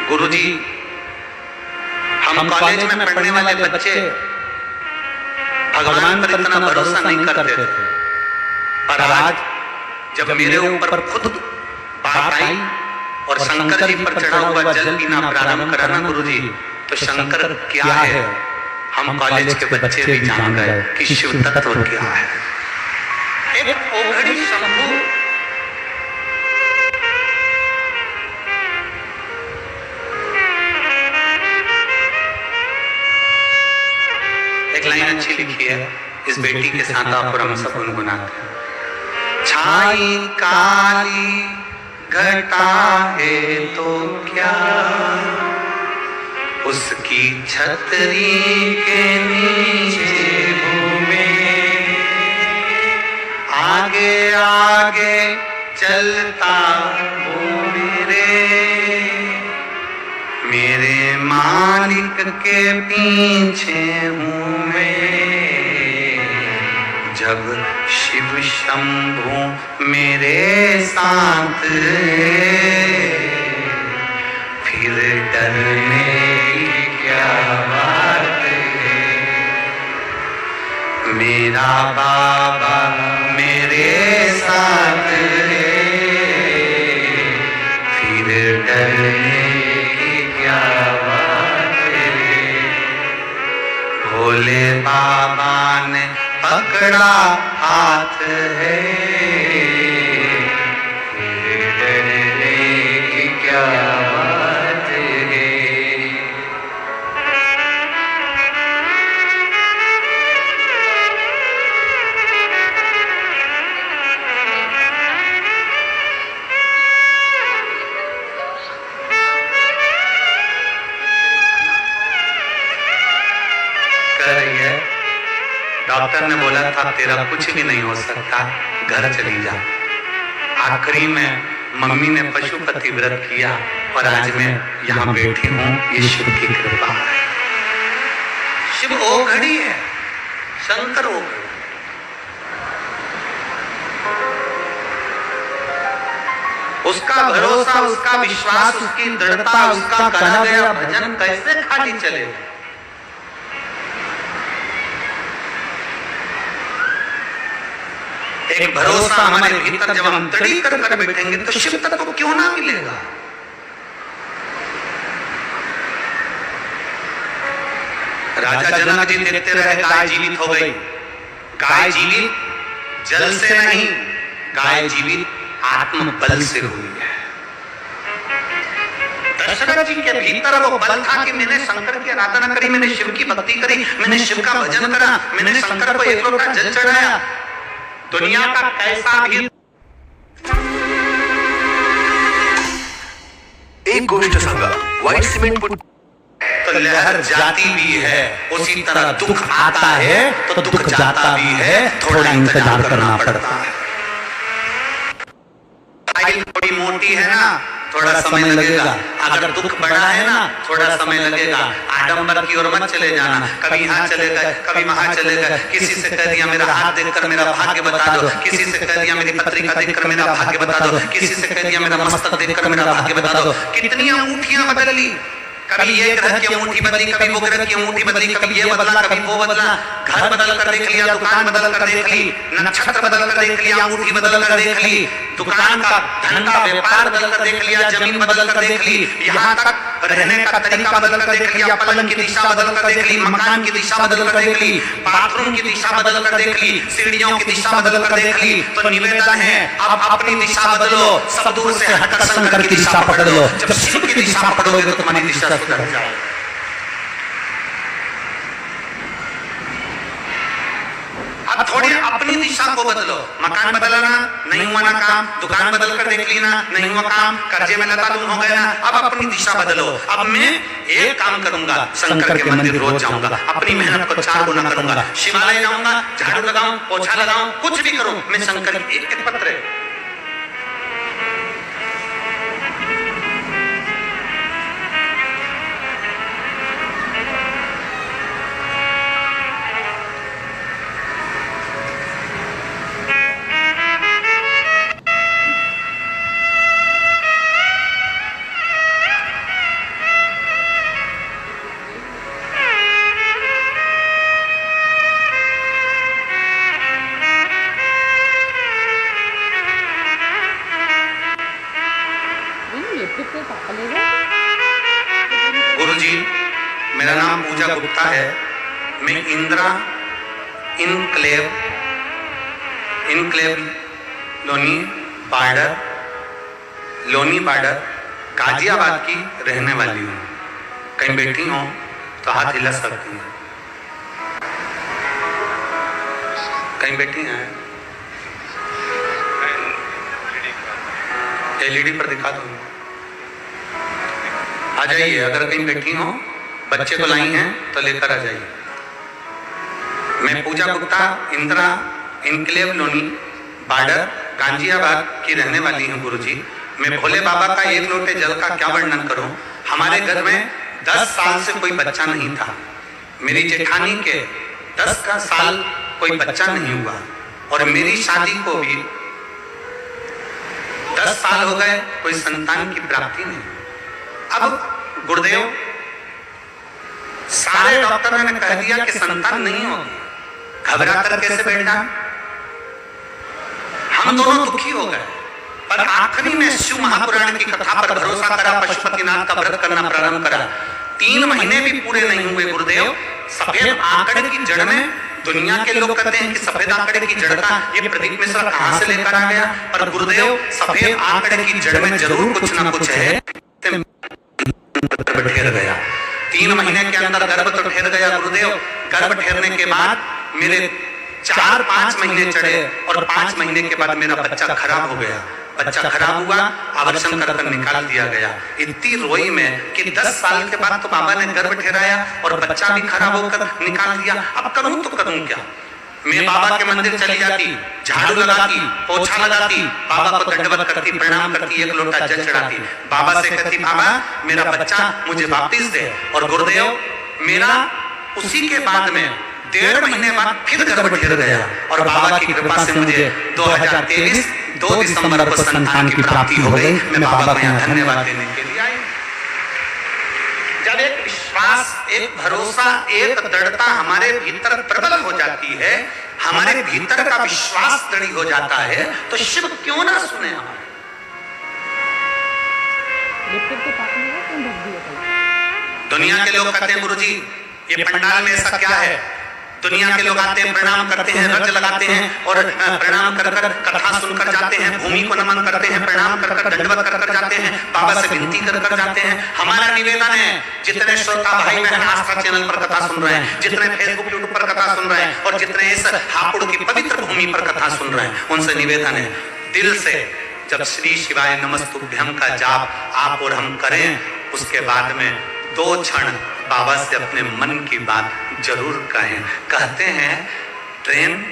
गुरुजी, हम कॉलेज में पढ़ने वाले बच्चे भगवान पर इतना भरोसा नहीं करते थे, पर आज जब मेरे ऊपर खुद बात आई और शंकर जी पर चढ़ा हुआ जल पीना प्रारंभ करा ना गुरुजी, तो शंकर क्या है हम कॉलेज के बच्चे भी जान गए कि शिव तत्व क्या है। एक ओघड़ी शंभू एक लाइन अच्छी लिखी है, इस बेटी के साथ आप हम सब गुनगुनाते हैं। छाई काली घटा है तो क्या, उसकी छतरी के नीचे घूमे, आगे आगे चलता हूँ मेरे मालिक के पीछे हूँ मैं। जब शिव शंभू मेरे साथ फिर डरने की क्या बात है। मेरा बाबा मेरे साथ फिर डरने की क्या बात है। भोले बाबा ने पकड़ा हाथ है, फिर डरने की क्या बात है। डॉक्टर ने बोला था तेरा कुछ भी नहीं हो सकता, घर चली जा। आखिरी में मम्मी ने पशुपति व्रत किया और आज मैं यहाँ बैठी हूँ, ये शिव की कृपा है। शिव ओघड़ी है, शंकर ओघड़ी। उसका भरोसा, उसका विश्वास, उसकी दृढ़ता, उसका करा गया भजन कैसे खाली चले। एक भरोसा हमारे भीतर जब हम दृढ़ कर बैठेंगे तो शिव तत्व क्यों ना मिलेगा। राजा जनक जी देखते रहे गाय जीवित हो गई। गाय जीवित जल से नहीं, गाय जीवित आत्म बल से हुई है। दशरथ जी के भीतर वो बल था कि मैंने शंकर की आराधना करी, मैंने शिव की भक्ति करी, मैंने शिव का भजन करा, मैंने शंकर को एक लोटा जल चढ़ाया। दुनिया का कैसा भी एक गोष्ट सांगा, व्हाइट सिमेंट तो लहर जाती भी है, उसी तरह दुख आता है तो दुख जाता भी है, थोड़ा इंतजार करना पड़ता है। फाइल थोड़ी मोटी है ना, थोड़ा समय लगेगा। अगर दुख बड़ा है ना, थोड़ा समय लगेगा। आडंबर की ओर मत चले जाना, कभी यहाँ चले गए, कभी वहां चले गए। किसी से कह दिया मेरा हाथ देखकर मेरा भाग्य बता दो, किसी से कह दिया मेरी पत्रिका देखकर मेरा भाग्य बता दो, किसी से कह दिया मेरा मस्तक देखकर मेरा भाग्य बता दो। कितनी अंगूठियां बदल ली, कभी ये ग्रह की अंगूठी बदली, कभी वो ग्रह की अंगूठी बदली, कभी ये बदला, कभी वो बदला। घर बदल कर देख लिया, दुकान बदल कर देख ली, नक्षत्र बदल कर देख लिया, अंगूठी बदल कर देख ली, दुकान का धंधा व्यापार बदल कर देख लिया, जमीन बदल कर देख ली, यहाँ तक रहने का तरीका बदल कर देख लिया, पलंग की दिशा बदल कर देख ली, मकान की दिशा बदल कर देख ली, बाथरूम की दिशा बदल कर देख ली, सीढ़ियों की दिशा बदल कर देख ली। तो निवेदन है अब अपनी दिशा बदलो, सब दूर से हटकर शंकर की दिशा पकड़ लो। जब शिव की दिशा पकड़ोगे तो तुम्हारी दिशा सुधर जाए। अब थोड़ी अपनी दिशा को बदलो। मकान बदलना नहीं हुआ ना काम, दुकान बदल कर देख ली ना, नहीं हुआ काम, कर्जे में लतालूम हो गया ना, अब अपनी दिशा बदलो। अब मैं एक काम करूंगा, शंकर के मंदिर रोज जाऊंगा, अपनी मेहनत को 4 गुना करूंगा, शिवालय जाऊंगा, झाड़ू लगाऊं, पोछा लगाऊं, कुछ भी करूं, मैं शंकर की एक पत्र गुरुजी, मेरा नाम पूजा गुप्ता है। मैं इंदिरा इनक्लेव लोनी बार्डर गाजियाबाद की रहने वाली हूँ। कहीं बैठी हूँ तो हाथ हिला सकती हैं। कहीं बैठी हैं, एलईडी पर दिखा दो। आ जाइए, अगर कहीं बैठी हो, बच्चे को लाई हैं तो लेकर आ जाइए। मैं पूजा गुप्ता इंदिरा इनक्लेव लोनी बार्डर गाजियाबाद की रहने वाली हूँ। गुरुजी, मैं भोले बाबा का एक लोटे जल का क्या वर्णन करूं। हमारे घर में 10 साल से कोई बच्चा नहीं था। मेरी जेठानी के 10 का साल कोई बच्चा नहीं हुआ और मेरी शादी को भी 10 साल हो गए, कोई संतान की प्राप्ति नहीं। अब गुरुदेव, सारे डॉक्टरों ने कह दिया कि संतान नहीं होगी। घबरा कर कैसे बैठा? हम दोनों दुखी हो गए, पर आखिरी में शिव महापुराण की कथा पर भरोसा करा, पशुपतिनाथ का व्रत करना प्रारंभ करा। 3 महीने भी पूरे नहीं हुए गुरुदेव, सफेद आंकड़े की जड़ में, दुनिया के लोग कहते हैं कि सफेद आंकड़े की जड़ का ये प्रदीप मिश्रा कहां से लेकर आ गया, पर गुरुदेव सफेद आंकड़े की जड़ में जरूर कुछ ना कुछ है। ठहर गया 3 महीने के अंदर गर्भ तो ठहर गया गुरुदेव। गर्भ ठहरने के बाद मेरे 4-5 महीने चढ़े और 5 महीने के बाद मेरा बच्चा खराब हो गया। बच्चा खराब हुआ, आवर्षण कर निकाल दिया गया। इतनी रोई में कि 10 साल के बाद तो बाबा ने गर्भ ठहराया और बच्चा भी खराब होकर निकाल दिया। अब करूं तो करूं क्या? मैं बाबा के मंदिर चली जाती, झाड़ू लगाती, पोछा लगाती, बाबा को दंडवत करती, प्रणाम करती, एक लोटा जल चढ़ाती, बाबा से कहती बाबा मेरा बच्चा मुझे वापस दे। और गुरुदेव, मेरा उसी के बाद में 1.5 महीने बाद फिर गर्भ ठहर गया और बाबा की कृपा से मुझे 2023 2 दिसंबर को संतान की प्राप्ति हो गई। मैं बाबा को यहाँ धन्यवाद देने के लिए आई। जब एक विश्वास, एक भरोसा, एक दृढ़ता हमारे भीतर प्रबल हो जाती है, हमारे भीतर का विश्वास दृढ़ हो जाता है, तो शिव क्यों ना सुने हमारे। दुनिया के लोग कहते हैं गुरुजी ये पंडाल में ऐसा क्या है। दुनिया के लोग आते हैं, प्रणाम करते हैं, रज लगाते हैं और प्रणाम कर कर कथा सुनकर जाते हैं, भूमि को नमन करते हैं, प्रणाम कर कर दंडवत कर कर जाते हैं, बाबा से विनती कर कर जाते हैं। हमारा निवेदन है, जितने श्रोता भाई बहन आस्था चैनल पर कथा सुन रहे हैं, जितने फेसबुक यूट्यूब पर कथा सुन रहे हैं और जितने इस हापुड़ की पवित्र भूमि पर कथा सुन रहे हैं, उनसे निवेदन है, दिल से जब श्री शिवाय नमस्तुभ्यं का जाप आप और हम करें, उसके बाद में 2 क्षण बाबा से अपने मन की बात जरूर कहें। कहते हैं ट्रेन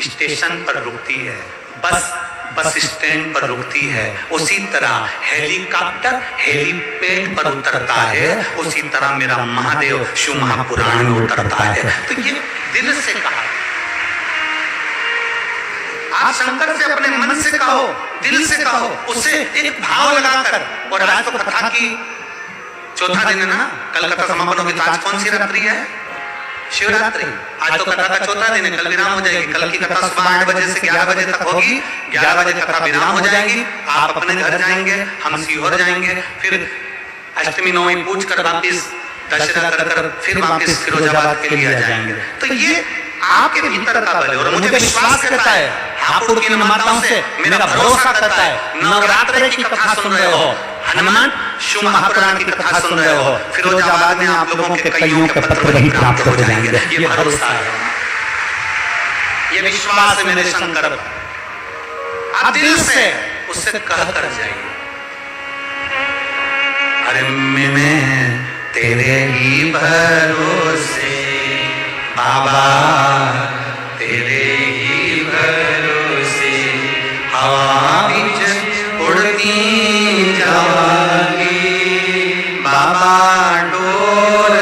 स्टेशन पर रुकती है, बस स्टैंड पर रुकती है, उसी तरह हेलीकॉप्टर हेलीपैड पर उतरता है, उसी तरह मेरा महादेव शिव महापुराण में उतरता है। तो ये दिल से कहा, आप शंकर से अपने मन से कहो, दिल से कहो, उसे एक भाव लगाकर। और आज तो कथा की चौथा दिन है ना, कल कथा समापन होगी, तो आज कौन सी रात्रि है? शिवरात्रि। आज तो कथा का चौथा दिन है, कल विराम हो जाएगी। कल की कथा सुबह 8 बजे से 11 बजे तक होगी, 11 बजे कथा विराम हो जाएगी। आप अपने घर जाएंगे, हम सीहोर जाएंगे, फिर अष्टमी नवमी पूछ कर वापिस दशहरा कर फिर वापिस फिरोजाबाद के लिए आ जाएंगे। तो ये आपके भीतर का बल है और मुझे विश्वास करता है, हापुड़ की माताओं से मेरा भरोसा करता है। नवरात्रि की कथा सुन रहे हो, हनुमान शिव महापुराण की कथा सुन रहे हो, फिरोजाबाद में आप लोगों के कईयों के पत्र वहीं प्राप्त हो जाएंगे। ये भरोसा है, ये विश्वास है मेरे शंकर। आप दिल से उससे कह कर जाइए, अरे मैं तेरे ही भरोसे बाबा, तेरे ही भरोसे हवा बीच उड़ती जाएगी बाबा, डोर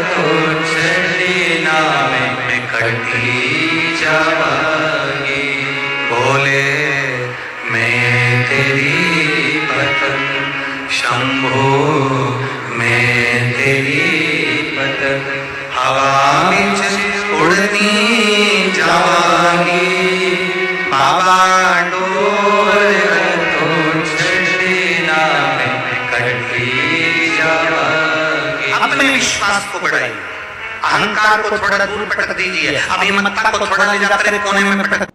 तो चली ना मैं कटी जाएगी। बोले मैं तेरी पतंग शंभो, मैं तेरी पतंग हवा बीच उड़ती जाएगी बाबा, डोर तो चढ़ी ना मैं आत्मविश्वास को बढ़ाइए, अहंकार को थोड़ा दूर पटक दीजिए, अभिमतता को थोड़ा ले जाकर एक कोने में पटक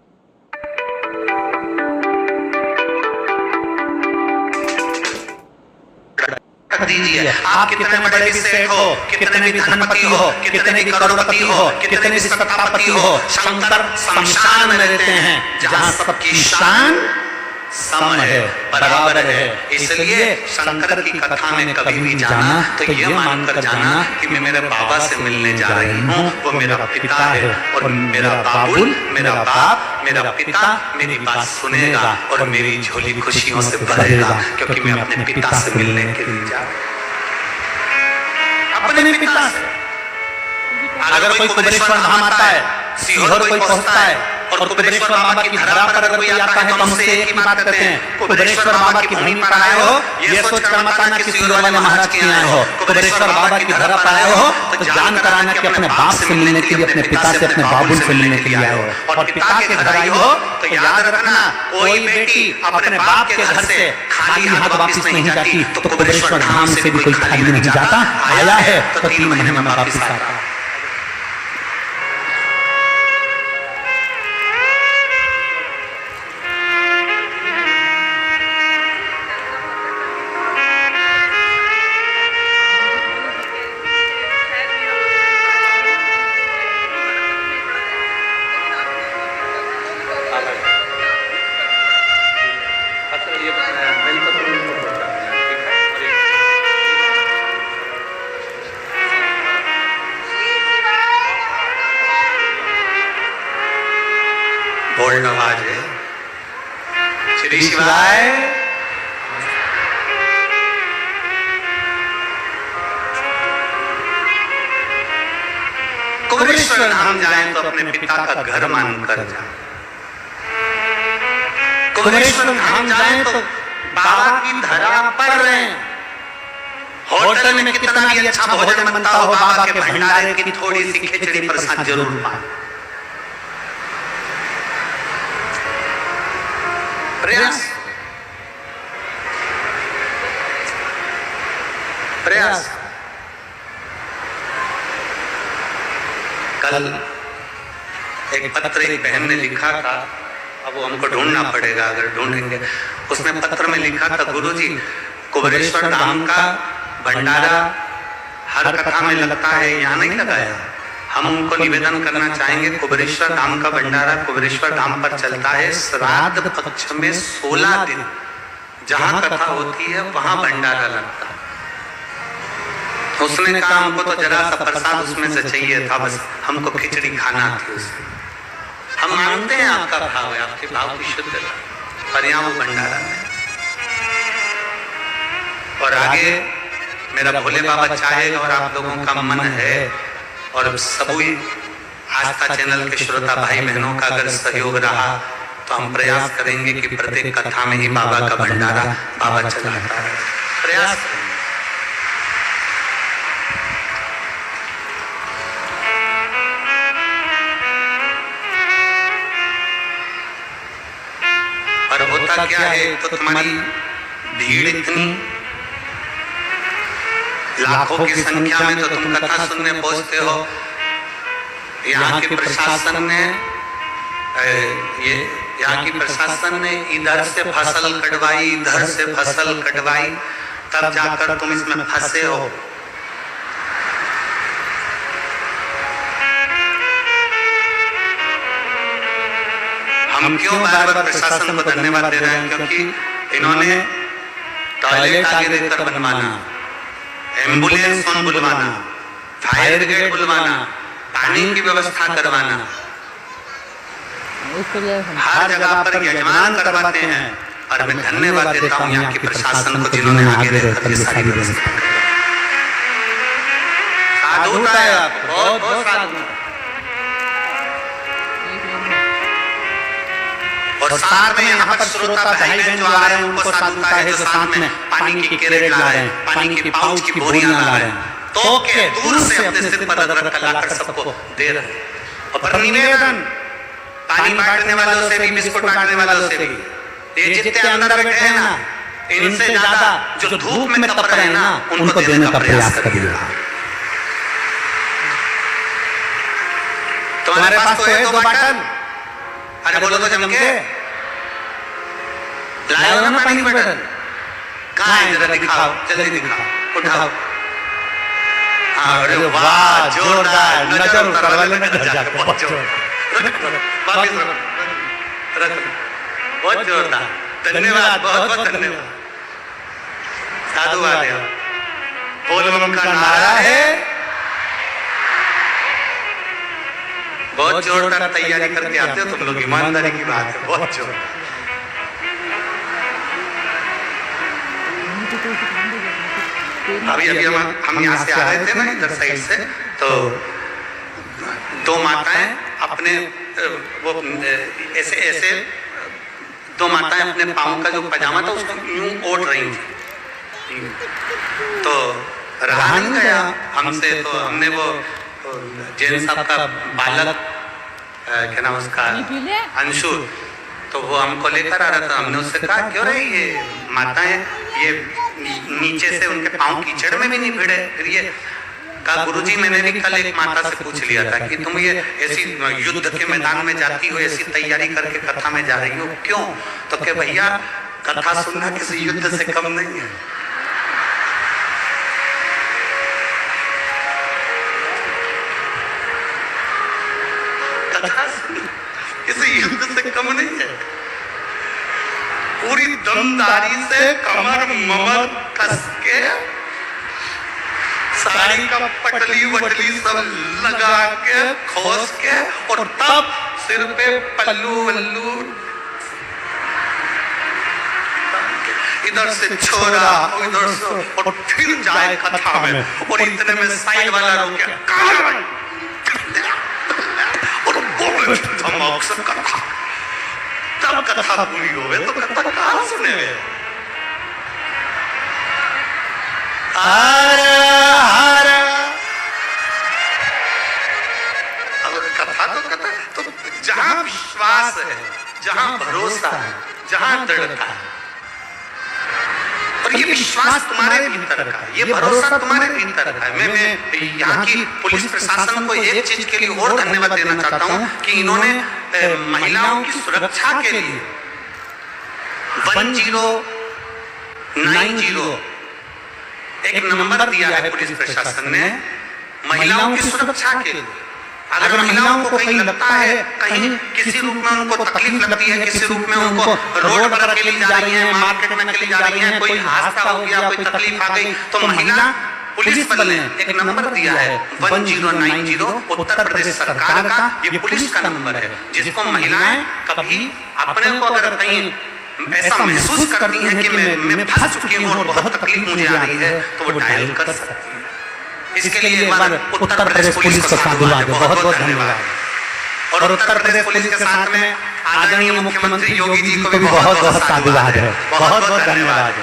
दीजिए। आप कितने बड़े भी सेठ हो, कितने भी धनपति हो, कितने भी करोड़पति हो, कितने भी सत्तापति हो, शंकर शमशान में रहते हैं जहां सबकी शान सम है, बराबर है। इसलिए शंकर की कथा में कभी भी जाना तो ये मानकर जाना कि मैं मेरे बाबा से मिलने जा रही हूँ, वो मेरा पिता है और मेरा बाबुल, मेरा बाप, मेरा पिता मेरी बात सुनेगा और मेरी झोली खुशियों से भरेगा, क्योंकि मैं अपने पिता से मिलने के लिए जा रही हूँ। अपने पिता से अगर कोई कुबेरेश्वर धाम आता है, सीहोर कोई पहुंचता है और कुबेरेश्वर बाबा की धरा पर अगर कोई आता है तो हमसे एक ही बात कहते हैं, कुबेरेश्वर बाबा की भूमि पर आए हो, ये सोच कर मत आना कि सीहोर वाले महाराज के आए हो। कुबेरेश्वर बाबा की धरा पर आए हो तो जान कर आना कि अपने बाप से मिलने के लिए, अपने पिता से, अपने बाबुल से मिलने के लिए आए हो। और पिता के घर आई हो तो याद रखना, कोई बेटी अपने बाप के घर से खाली हाथ वापिस नहीं जाती, तो कुबेरेश्वर धाम से भी कोई खाली नहीं जाता। आया है तो 3 महीने में वापिस आता है। बोल्ड आवाज है, श्री शिवाय। कुबेरेश्वर धाम जाएं तो अपने पिता का घर मानकर जाएं। कुबेरेश्वर धाम जाएं तो बाबा की धरा पर रहें। होटल में कितना भी अच्छा भोजन बनता हो, बाबा के भंडारे की थोड़ी सी खिचड़ी प्रसाद जरूर पाएं। प्रयास प्रयास। कल एक पत्र एक बहन ने लिखा था, अब वो हमको ढूंढना पड़ेगा, अगर ढूंढेंगे। उसने पत्र में लिखा था, गुरुजी कुबेरेश्वर धाम का भंडारा हर कथा में लगता है, यहाँ नहीं लगाया। हम उनको निवेदन करना चाहेंगे, कुबेरेश्वर धाम का भंडारा कुबेरेश्वर धाम पर चलता है श्राद्ध पक्ष में 16 दिन जहां कथा होती है वहां भंडारा लगता है। उसने कहा हमको तो जरा सा प्रसाद उसमें से चाहिए था, बस हमको खिचड़ी खाना थी उसमें। हम मानते हैं आपका भाव है, आपके भाव की शुद्धता, पर यहाँ वो भंडारा नहीं। और आगे मेरा भोले बाबा चाहेगा और आप लोगों का मन है और सभी आस्था चैनल के श्रोता भाई बहनों का अगर सहयोग रहा तो हम प्रयास करेंगे कि प्रत्येक कथा में ही बाबा का भंडारा बाबा चलाता है। प्रयास पर होता क्या है, तो तुम्हारी भीड़ इतनी लाखों की संख्या में तो तुम कथा सुनने पहुंचते हो। यहाँ के प्रशासन ने यहाँ की प्रशासन ने इधर से फसल कटवाई, इधर से फसल कटवाई, तब जाकर तुम इसमें फंसे हो। हम क्यों बार बार प्रशासन को धन्यवाद दे रहे हैं, क्योंकि इन्होंने टॉयलेट आगे देकर बनवाना, एम्बुलेंस बुलवाना, फायर ब्रिगेड बुलवाना, पानी की व्यवस्था करवाना, हर जगह पर यजमान करवाते हैं। और मैं धन्यवाद देता हूँ यहाँ की प्रशासन को जिन्होंने आगे रहकर ये सारी व्यवस्था की। साधुता है आपको, बहुत बहुत साधुता। और साथ में यहाँ पर श्रोता भाई बहन जो आ रहे हैं उनको साधुता है, जो साथ में पानी की कैरेट ला रहे हैं, पानी की पाउच की बोरियां ला रहे हैं, तो के दूर से अपने सिर पर रख कर लाकर सबको दे रहे हैं। और पर निवेदन पानी बांटने वालों से भी, बिस्कुट बांटने वालों से भी, ये जितने अंदर बैठे हैं ना, इनसे ज्यादा जो धूप में तप रहे हैं ना, उनको देने का प्रयास करिएगा। तुम्हारे पास तो है 2 बॉटल। अरे बोलो तो जम के, लाए हो ना पानी की बॉटल? कहाँ है, जरा दिखाओ, जल्दी दिखाओ, उठाओ। अरे वाह, जोरदार, नजर उतार लेना घर जाके, बहुत जोरदार, बहुत जोरदार, धन्यवाद, बहुत बहुत धन्यवाद। साधु आ गया, बोलबम का नारा है, बहुत जोरदार तैयारी करके आते हो तुम लोग, ईमानदारी की बात है, बहुत जोरदार। अभी हम यहाँ से आ रहे थे ना इधर साइड से, तो 2 माताएं अपने वो ऐसे ऐसे 2 माताएं अपने पाँव का जो पजामा था उसको यूं ओढ़ रही थी। तो रहा नहीं गया हमसे, तो हमने वो जैन साहब का बालक, क्या नाम उसका, अंशु, तो वो हमको लेकर आ रहा था। हमने उससे कहा क्यों रही ये माताएं ये नीचे से उनके पाँव कीचड़ में भी नहीं भिड़े? फिर ये कहा गुरुजी मैंने भी कल एक माता से पूछ लिया था कि तुम ये ऐसी युद्ध के मैदान में जाती हो, ऐसी तैयारी करके कथा में जा रही हो, क्यों? तो क्या भैया कथा सुनना किसी युद्ध से कम नहीं है। कथा किसी युद्ध से कम नहीं है। पूरी दमदारी से कमर ममर कस के साड़ी का पटली वटली सब लगा के खोस के, और तब सिर पे पल्लू वल्लू, इधर से छोरा उधर से, और फिर जाए कथा में। और इतने में साइड वाला रुक गया और बोले धमाक से कथा। तब कथा पूरी होवे तो कथा कहाँ सुने? हर हर, अब कथा तो जहाँ विश्वास है, जहाँ भरोसा है, जहाँ दृढ़ता है, और ये विश्वास तुम्हारे भीतर का, ये भरोसा तुम्हारे भीतर का है। मैं यहाँ की पुलिस प्रशासन को एक चीज के लिए और धन्यवाद देना चाहता हूँ कि इन्होंने महिलाओं की सुरक्षा के लिए 1090 एक नंबर दिया है पुलिस प्रशासन ने महिलाओं की सुरक्षा के लिए। अगर महिलाओं को कहीं लगता है, कहीं किसी रूप में उनको तकलीफ लगती है, किसी रूप में उनको रोड पर अकेली जा रही है, मार्केट में अकेली जा रही है, कोई हादसा हो गया, कोई तकलीफ आ गई, तो महिला पुलिस बल ने एक नंबर दिया है 1090, उत्तर प्रदेश सरकार का ये पुलिस का नंबर है, जिसको महिलाएं कभी अपने को अगर कहीं ऐसा महसूस करती हैं कि मैं फंस चुकी हूँ और बहुत तकलीफ मुझे आ रही है, तो वो डायल कर सकती है। इसके लिए एक बार उत्तर प्रदेश पुलिस को साधुवाद, बहुत बहुत धन्यवाद। और उत्तर प्रदेश पुलिस के साथ में आदरणीय मुख्यमंत्री योगी जी को भी बहुत बहुत साधुवाद है, बहुत बहुत धन्यवाद।